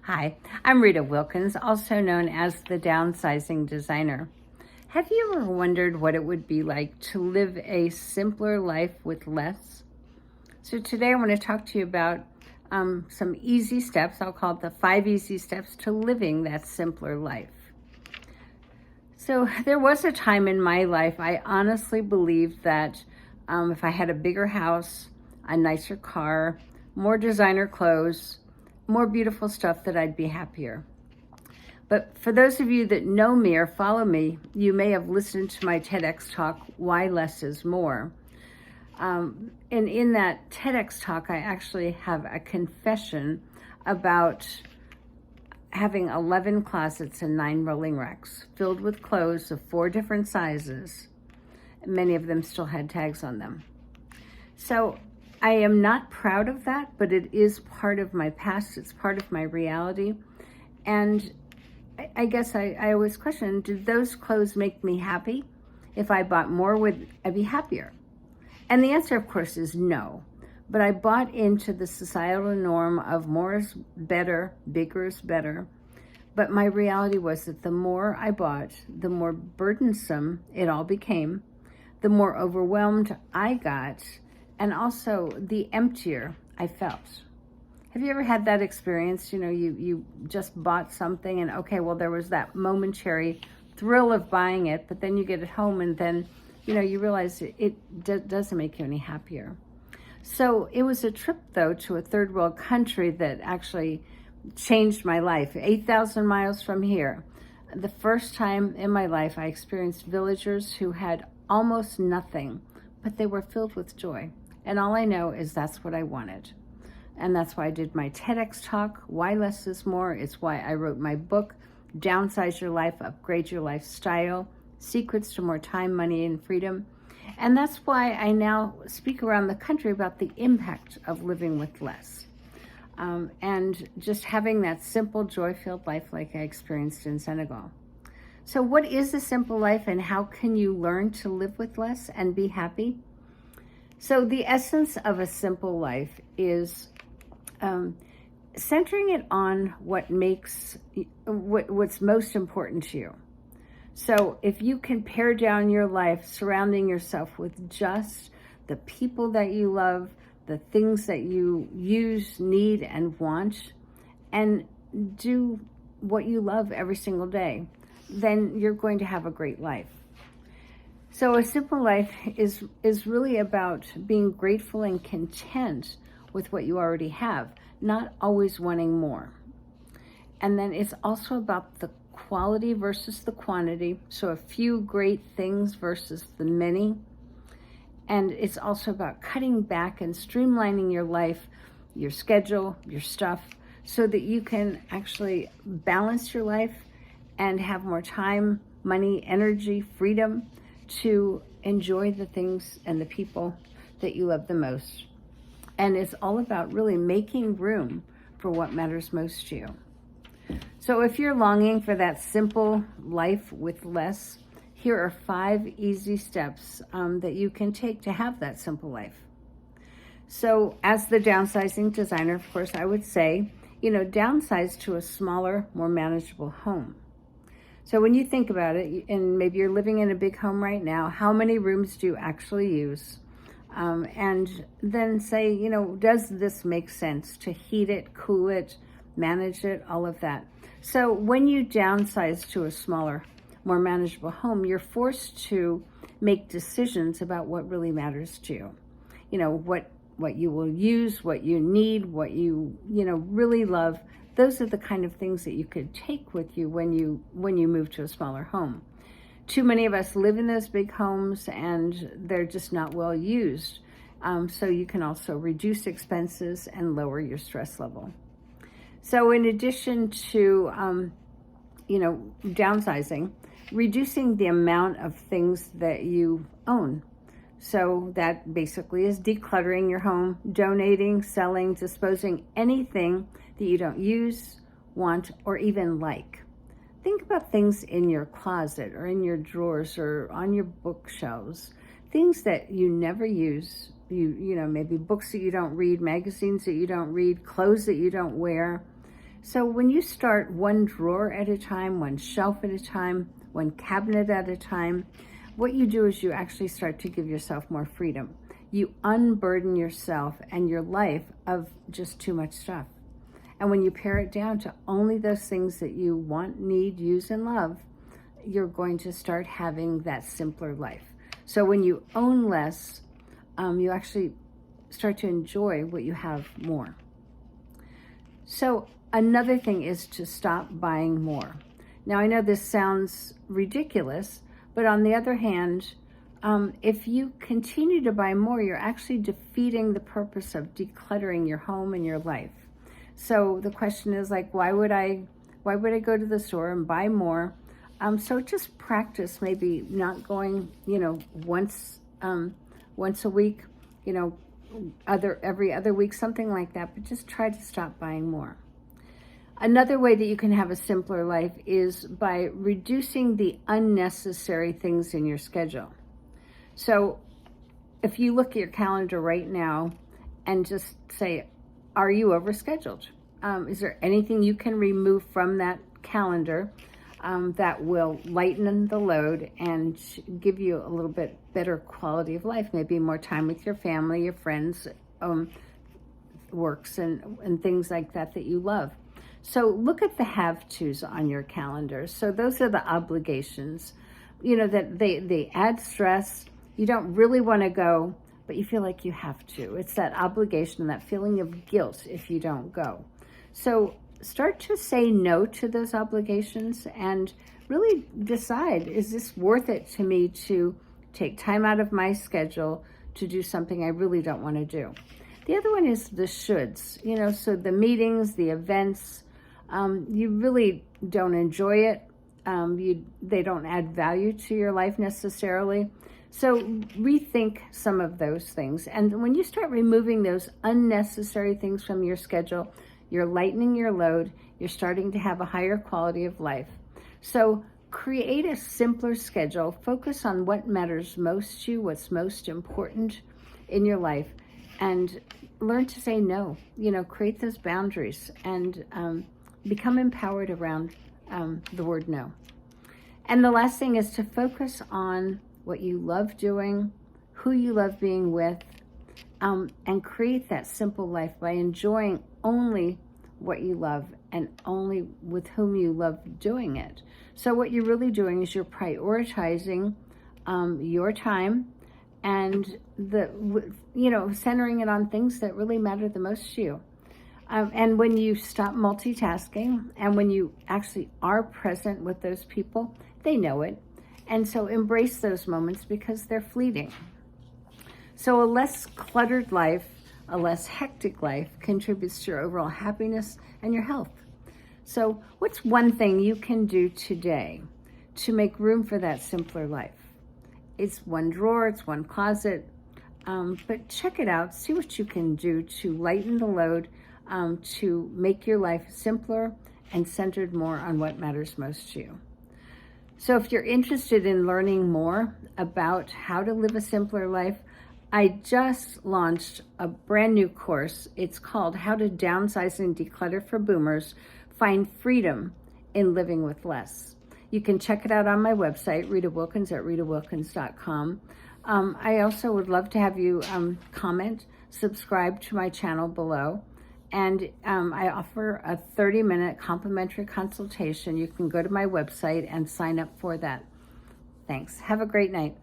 Hi, I'm Rita Wilkins, also known as the Downsizing Designer. Have you ever wondered what it would be like to live a simpler life with less? So today I want to talk to you about some easy steps. I'll call it the 5 easy steps to living that simpler life. So there was a time in my life I honestly believed that if I had a bigger house, a nicer car, more designer clothes, more beautiful stuff, that I'd be happier. But for those of you that know me or follow me, you may have listened to my TEDx talk, Why Less is More. And in that TEDx talk, I actually have a confession about having 11 closets and 9 rolling racks filled with clothes of 4 different sizes. Many of them still had tags on them. So I am not proud of that, but it is part of my past. It's part of my reality. And I guess I always question, did those clothes make me happy? If I bought more, would I be happier? And the answer, of course, is no. But I bought into the societal norm of more is better, bigger is better. But my reality was that the more I bought, the more burdensome it all became, the more overwhelmed I got, and also the emptier I felt. Have you ever had that experience? You know, you just bought something and okay, well, there was that momentary thrill of buying it, but then you get it home and then, you realize it doesn't make you any happier. So it was a trip, though, to a third world country that actually changed my life. 8,000 miles from here. The first time in my life I experienced villagers who had almost nothing, but they were filled with joy. And all I know is that's what I wanted. And that's why I did my TEDx talk, Why Less is More. It's why I wrote my book, Downsize Your Life, Upgrade Your Lifestyle, Secrets to More Time, Money, and Freedom. And that's why I now speak around the country about the impact of living with less. And just having that simple, joy-filled life like I experienced in Senegal. So what is a simple life, and how can you learn to live with less and be happy? So the essence of a simple life is centering it on what's most important to you. So if you can pare down your life, surrounding yourself with just the people that you love, the things that you use, need, and want, and do what you love every single day, then you're going to have a great life. So a simple life is really about being grateful and content with what you already have, not always wanting more. And then it's also about the quality versus the quantity. So a few great things versus the many. And it's also about cutting back and streamlining your life, your schedule, your stuff, so that you can actually balance your life and have more time, money, energy, freedom to enjoy the things and the people that you love the most. And it's all about really making room for what matters most to you. So if you're longing for that simple life with less, here are 5 easy steps that you can take to have that simple life. So as the downsizing designer, of course, I would say, downsize to a smaller, more manageable home. So when you think about it, and maybe you're living in a big home right now, how many rooms do you actually use? And then say, does this make sense to heat it, cool it, manage it, all of that? So when you downsize to a smaller, more manageable home, you're forced to make decisions about what really matters to you. What you will use, what you need, what you really love. Those are the kind of things that you could take with you when you move to a smaller home. Too many of us live in those big homes and they're just not well used. So you can also reduce expenses and lower your stress level. So in addition to, downsizing, reducing the amount of things that you own. So that basically is decluttering your home, donating, selling, disposing anything that you don't use, want, or even like. Think about things in your closet or in your drawers or on your bookshelves, things that you never use. Maybe books that you don't read, magazines that you don't read, clothes that you don't wear. So when you start one drawer at a time, one shelf at a time, one cabinet at a time, what you do is you actually start to give yourself more freedom. You unburden yourself and your life of just too much stuff. And when you pare it down to only those things that you want, need, use, and love, you're going to start having that simpler life. So when you own less, you actually start to enjoy what you have more. So another thing is to stop buying more. Now, I know this sounds ridiculous, but on the other hand, if you continue to buy more, you're actually defeating the purpose of decluttering your home and your life. So the question is like, why would I go to the store and buy more? So just practice maybe not going, once a week, every other week, something like that, but just try to stop buying more. Another way that you can have a simpler life is by reducing the unnecessary things in your schedule. So if you look at your calendar right now and just say, are you overscheduled? Is there anything you can remove from that calendar that will lighten the load and give you a little bit better quality of life? Maybe more time with your family, your friends, works and things like that you love. So look at the have-tos on your calendar. So those are the obligations, that they add stress. You don't really want to go, but you feel like you have to. It's that obligation, that feeling of guilt if you don't go. So start to say no to those obligations and really decide, is this worth it to me to take time out of my schedule to do something I really don't want to do? The other one is the shoulds, so the meetings, the events, you really don't enjoy it. They don't add value to your life necessarily. So rethink some of those things. And when you start removing those unnecessary things from your schedule, you're lightening your load. You're starting to have a higher quality of life. So create a simpler schedule. Focus on what matters most to you, what's most important in your life, and learn to say no. Create those boundaries and become empowered around the word no. And the last thing is to focus on what you love doing, who you love being with, and create that simple life by enjoying only what you love and only with whom you love doing it. So what you're really doing is you're prioritizing your time and centering it on things that really matter the most to you. And when you stop multitasking and when you actually are present with those people, they know it. And so embrace those moments because they're fleeting. So a less cluttered life, a less hectic life contributes to your overall happiness and your health. So what's one thing you can do today to make room for that simpler life? It's one drawer, it's one closet, but check it out. See what you can do to lighten the load, to make your life simpler and centered more on what matters most to you. So if you're interested in learning more about how to live a simpler life, I just launched a brand new course. It's called How to Downsize and Declutter for Boomers, Find Freedom in Living with Less. You can check it out on my website, Rita Wilkins at ritawilkins.com. I also would love to have you comment, subscribe to my channel below. And I offer a 30-minute complimentary consultation. You can go to my website and sign up for that. Thanks. Have a great night.